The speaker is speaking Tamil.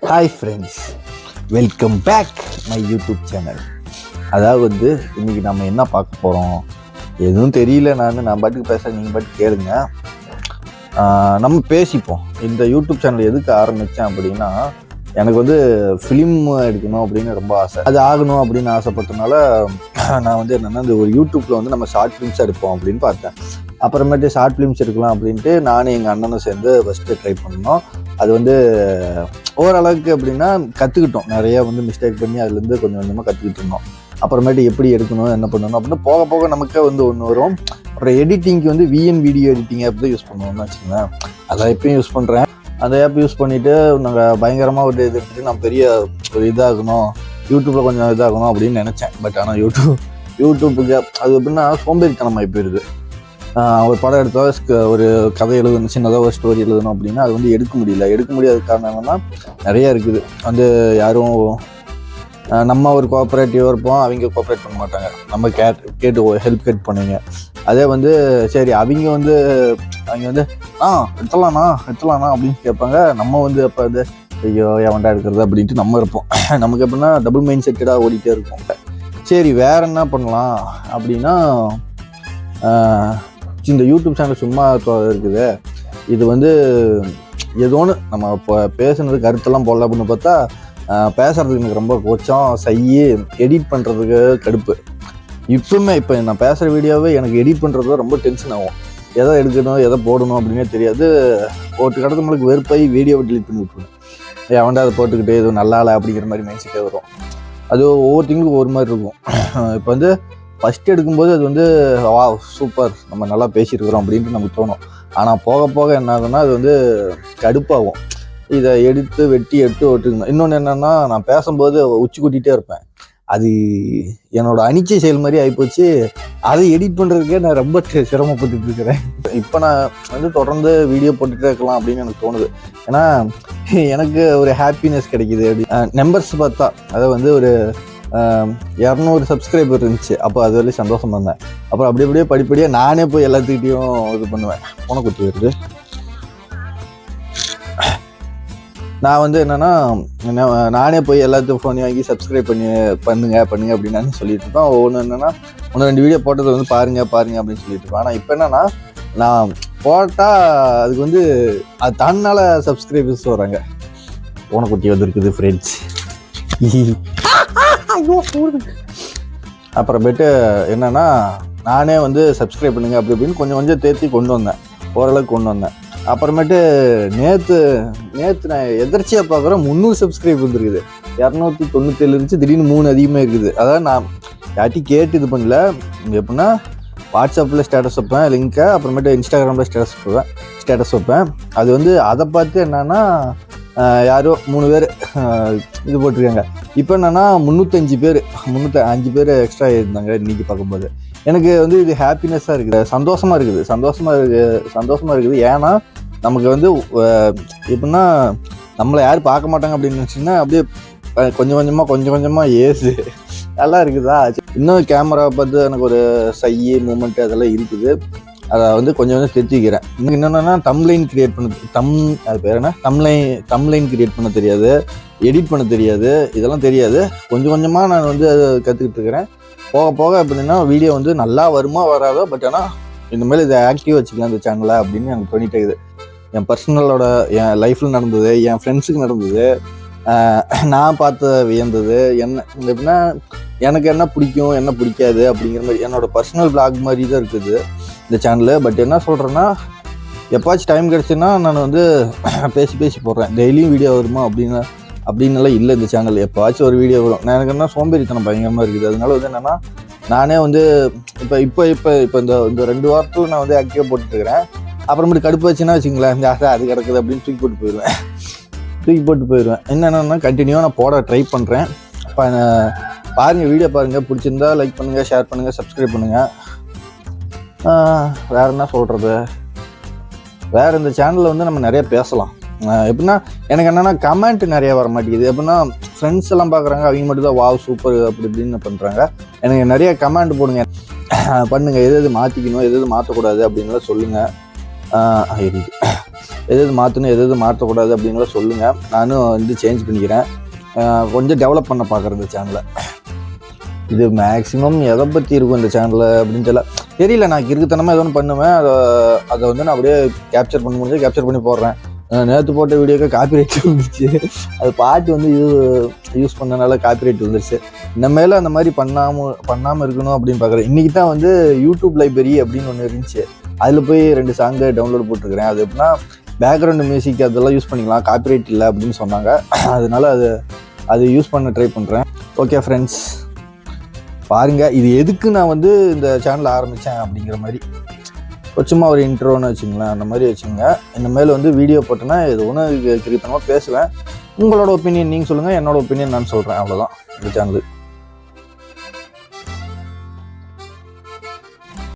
Hi friends, welcome back my YouTube channel. அதாவது இன்றைக்கி நம்ம என்ன பார்க்க போகிறோம் எதுவும் தெரியல. நான் பாட்டுக்கு பேசுகிறேன், நீங்கள் பாட்டுக்கு கேளுங்க. நம்ம பேசிப்போம். இந்த யூடியூப் சேனல் எதுக்கு ஆரம்பித்தேன் அப்படின்னா, எனக்கு ஃபிலிம் எடுக்கணும் அப்படின்னு ரொம்ப ஆசை. அது ஆகணும் அப்படின்னு ஆசைப்பட்டனால நான் என்னென்னா இந்த ஒரு யூடியூப்பில் நம்ம ஷார்ட் ஃபிலிம்ஸ் எடுப்போம் அப்படின்னு பார்த்தேன். அப்புறமேட்டு ஷார்ட் ஃபிலிம்ஸ் எடுக்கலாம் அப்படின்ட்டு நானும் எங்கள் அண்ணனும் சேர்ந்து ஃபஸ்ட்டு ட்ரை பண்ணோம். அது ஓரளவுக்கு அப்படின்னா கற்றுக்கிட்டோம். நிறைய மிஸ்டேக் பண்ணி அதுலேருந்து கொஞ்சம் கொஞ்சமாக கற்றுக்கிட்டு இருந்தோம். அப்புறமேட்டு எப்படி எடுக்கணும், என்ன பண்ணணும் அப்படின்னு போக போக நமக்கே ஒன்று வரும். அப்புறம் எடிட்டிங்க்கு விஎன் வீடியோ எடிட்டிங் ஆப் தான் யூஸ் பண்ணுவோம்னு வச்சுக்கோங்களேன். அதை எப்பயும் யூஸ் பண்ணுறேன். அந்த ஆப் யூஸ் பண்ணிவிட்டு நாங்கள் பயங்கரமாக இது எடுத்துகிட்டு நான் பெரிய ஒரு இதாகணும், யூடியூப்பில் கொஞ்சம் இதாகணும் அப்படின்னு நினச்சேன். பட் ஆனால் யூடியூப்புக்கு அது எப்படின்னா சோம்பேறித்தனமாகி போயிடுது. ஒரு படம் எடுத்தால் ஒரு கதை எழுதணும், சின்னதாக ஒரு ஸ்டோரி எழுதணும் அப்படின்னா அது எடுக்க முடியாத காரணம் என்னென்னா நிறையா இருக்குது. யாரும் நம்ம ஒரு கோஆப்ரேட்டிவாக இருப்போம், அவங்க கோஆப்ரேட் பண்ண மாட்டாங்க. நம்ம கேட்டு ஹெல்ப் பண்ணுங்க. அதே சரி அவங்க எடுத்துலாண்ணா அப்படின்னு கேட்பாங்க. நம்ம அப்போ ஐயோ எவன்டா எடுக்கிறது அப்படின்ட்டு நம்ம இருப்போம். நமக்கு எப்படின்னா டபுள் மைண்ட் செட்டடாக ஓடிட்டே இருக்கும். சரி வேறு என்ன பண்ணலாம் அப்படின்னா, இந்த யூடியூப் சேனல் சும்மா இருக்குது, இது ஏதோன்னு நம்ம இப்போ பேசுனது கருத்தெல்லாம் போடல அப்படின்னு பார்த்தா பேசுகிறதுக்கு எனக்கு ரொம்ப கொச்சம், எடிட் பண்ணுறதுக்கு கடுப்பு. இப்போ நான் பேசுகிற வீடியோவே எனக்கு எடிட் பண்ணுறது ரொம்ப டென்ஷன் ஆகும். எதை எடுக்கணும் எதை போடணும் அப்படின்னே தெரியாது. போட்டு கிடக்கு நம்மளுக்கு வெறுப்பாகி வீடியோவை டிலீட் பண்ணி விட்டுருவேன். அவன்டா அதை போட்டுக்கிட்டு எதுவும் நல்லா இல்லை அப்படிங்கிற மாதிரி மைண்ட் செட்டே வரும். அது ஒவ்வொருத்தங்களுக்கும் ஒரு மாதிரி இருக்கும். இப்போ ஃபஸ்ட்டு எடுக்கும்போது அது வா சூப்பர் நம்ம நல்லா பேசியிருக்கிறோம் அப்படின்ட்டு நமக்கு தோணும். ஆனால் போக போக என்ன ஆகும்னா அது கடுப்பாகும். இதை எடுத்து வெட்டி ஓட்டுக்கணும். இன்னொன்று என்னென்னா, நான் பேசும்போது உச்சி கூட்டிகிட்டே இருப்பேன். அது என்னோடய அனிச்சை செயல் மாதிரி ஆகிப்போச்சு. அதை எடிட் பண்ணுறதுக்கே நான் ரொம்ப சிரமப்பட்டுட்டு இருக்கிறேன். இப்போ நான் தொடர்ந்து வீடியோ போட்டுகிட்டே இருக்கலாம் அப்படின்னு எனக்கு தோணுது. ஏன்னா எனக்கு ஒரு ஹாப்பினஸ் கிடைக்கிது. அப்படி நம்பர்ஸ் பார்த்தா அதை ஒரு 200 சப்ஸ்கிரைபர் இருந்துச்சு. அப்போ அது வரையும் சந்தோஷமாக இருந்தேன். அப்புறம் அப்படியே படிப்படியாக நானே போய் எல்லாத்துக்கிட்டையும் இது பண்ணுவேன். பூனைக்குட்டி வருது. நான் என்னென்னா நானே போய் எல்லாத்துக்கும் ஃபோன் வாங்கி சப்ஸ்கிரைப் பண்ணுங்க அப்படின்னு நான் சொல்லிட்டு இருப்பேன். ஒன்று என்னென்னா 1-2 வீடியோ போட்டது பாருங்க அப்படின்னு சொல்லிட்டு இருப்பேன். ஆனால் இப்போ என்னென்னா நான் போட்டால் அதுக்கு அது தன்னால் சப்ஸ்கிரைபர்ஸ் வராங்க. பூனைக்குட்டி வந்துருக்குது ஃப்ரெண்ட்ஸ். அப்புறமேட்டு என்னென்னா நானே சப்ஸ்கிரைப் பண்ணுங்க அப்படின்னு கொஞ்சம் தேர்த்தி ஓரளவுக்கு கொண்டு வந்தேன். அப்புறமேட்டு நேற்று நான் எதர்ச்சியாக பார்க்குறேன் 300 சப்ஸ்கிரைப் வந்துருக்குது. 297 இருந்துச்சு, திடீர்னு 3 அதிகமாக இருக்குது. அதாவது நான் யார்ட்டி கேட்டு இது பண்ணல. எப்படின்னா வாட்ஸ்அப்பில் ஸ்டேட்டஸ் வைப்பேன் லிங்க்கை, அப்புறமேட்டு இன்ஸ்டாகிராமில் ஸ்டேட்டஸ் வைப்பேன். அது அதை பார்த்து என்னன்னா யாரோ 3 பேர் இது போட்டிருக்காங்க. இப்போ என்னென்னா 305 பேர் எக்ஸ்ட்ரா இருந்தாங்க இன்றைக்கி பார்க்கும்போது. எனக்கு இது ஹாப்பினஸ்ஸாக இருக்குது, சந்தோஷமாக இருக்குது. ஏன்னா நமக்கு எப்படின்னா நம்மளை யாரும் பார்க்க மாட்டாங்க அப்படின்னு நினச்சிங்கன்னா அப்படியே கொஞ்சம் கொஞ்சமாக ஏசு நல்லா இருக்குதா. இன்னும் கேமரா பார்த்து எனக்கு ஒரு மூமெண்ட்டு அதெல்லாம் இருக்குது. அதை கொஞ்சம் தெரிஞ்சுக்கிறேன். இன்னும் என்னென்னா தம்ப்லைன் கிரியேட் அது பேர் என்ன தம்ப்லைன் கிரியேட் பண்ண தெரியாது, எடிட் பண்ண தெரியாது, இதெல்லாம் தெரியாது. கொஞ்சமாக நான் அதை கற்றுக்கிட்டு இருக்கிறேன். போக போக எப்படின்னா வீடியோ நல்லா வருமா வராதோ, பட் ஆனால் இனிமேல் இதை ஆக்டிவாக வச்சுக்கலாம் இந்த சேனலை அப்படின்னு எனக்கு தோணிட்டே இருக்குது. என் பர்சனலோட என் லைஃப்பில் நடந்தது, என் ஃப்ரெண்ட்ஸுக்கு நடந்தது, நான் பார்த்து வியந்தது, எப்படின்னா எனக்கு என்ன பிடிக்கும் என்ன பிடிக்காது அப்படிங்கிற மாதிரி என்னோடய பர்சனல் பிளாக் மாதிரி தான் இருக்குது இந்த சேனலு. பட் என்ன சொல்கிறேன்னா, எப்போச்சும் டைம் கிடச்சுன்னா நான் பேசி போடுறேன். டெய்லியும் வீடியோ வருமா அப்படின்னுலாம் இல்லை இந்த சேனல். எப்போச்சும் ஒரு வீடியோ வரும். நான் எனக்கு என்ன சோம்பேறித்தனம் பயங்கரமாக இருக்குது. அதனால என்னென்னா நானே இப்போ இந்த 2 வாரத்தில் நான் ஆக்டிவாக போட்டுருக்கிறேன். அப்புறமேட்டு கடுப்பு வச்சுன்னா வச்சுங்களேன், அது கிடக்குது அப்படின்னு தூக்கி போட்டு போயிடுவேன். என்னென்னா கண்டினியூவாக நான் போட ட்ரை பண்ணுறேன். இப்போ பாருங்கள், வீடியோ பாருங்கள், பிடிச்சிருந்தா லைக் பண்ணுங்கள், ஷேர் பண்ணுங்கள், சப்ஸ்கிரைப் பண்ணுங்கள். வேறு என்ன சொல்கிறது, வேறு இந்த சேனலில் நம்ம நிறைய பேசலாம். எப்படின்னா எனக்கு என்னென்னா கமெண்ட் நிறைய வர மாட்டேங்குது. எப்படின்னா ஃப்ரெண்ட்ஸ் எல்லாம் பார்க்குறாங்க, அவங்க மட்டும் தான் வாவ் சூப்பர் அப்படி இப்படின்னு பண்ணுறாங்க. எனக்கு நிறைய கமெண்ட் பண்ணுங்கள், எது மாற்றிக்கணும் எது மாற்றக்கூடாது அப்படின்லாம் சொல்லுங்கள். எது மாற்றணும் எது மாற்றக்கூடாது அப்படின்லாம் சொல்லுங்கள். நானும் வந்து சேஞ்ச் பண்ணிக்கிறேன். கொஞ்சம் டெவலப் பண்ண பார்க்குறேன் இந்த சேனலை. இது மேக்ஸிமம் எதை பற்றி இருக்கும் இந்த சேனலில் அப்படின்னு தெரியல. நான் கிறுக்குத்தனமாக ஏதோ ஒன்று பண்ணுவேன். அதை வந்து நான் அப்படியே கேப்சர் பண்ண முடிஞ்சு கேப்சர் பண்ணி போடுறேன். நேற்று போட்ட வீடியோக்கு காப்பிரைட் வந்துருச்சு. அது பாட்டு வந்து யூஸ் பண்ணனால காப்பிரைட் வந்துருச்சு. இனிமேல் அந்த மாதிரி பண்ணாமல் இருக்கணும் அப்படின்னு பார்க்குறேன். இன்றைக்கி தான் வந்து யூடியூப் லைப்ரரி அப்படின்னு ஒன்று இருந்துச்சு. அதில் போய் 2 சாங்கு டவுன்லோட் போட்டிருக்கிறேன். அது எப்படின்னா பேக்ரவுண்டு மியூசிக் அதெல்லாம் யூஸ் பண்ணிக்கலாம், காப்பிரைட் இல்லை அப்படின்னு சொன்னாங்க. அதனால அது யூஸ் பண்ண ட்ரை பண்ணுறேன். ஓகே ஃப்ரெண்ட்ஸ், பாருங்கள் இது எதுக்கு நான் வந்து இந்த சேனல் ஆரம்பித்தேன் அப்படிங்கிற மாதிரி சும்மா ஒரு இன்ட்ரோன்னு வச்சுங்களேன். அந்த மாதிரி வச்சுங்க. இனிமேல் வந்து வீடியோ போட்டேன்னா இது ஒன்று கிரித்தனமாக பேசுவேன். உங்களோட ஒப்பீனியன் நீங்கள் சொல்லுங்கள், என்னோடய ஒப்பீனியன் நான் சொல்கிறேன். அவ்வளோதான் இந்த சேனல்.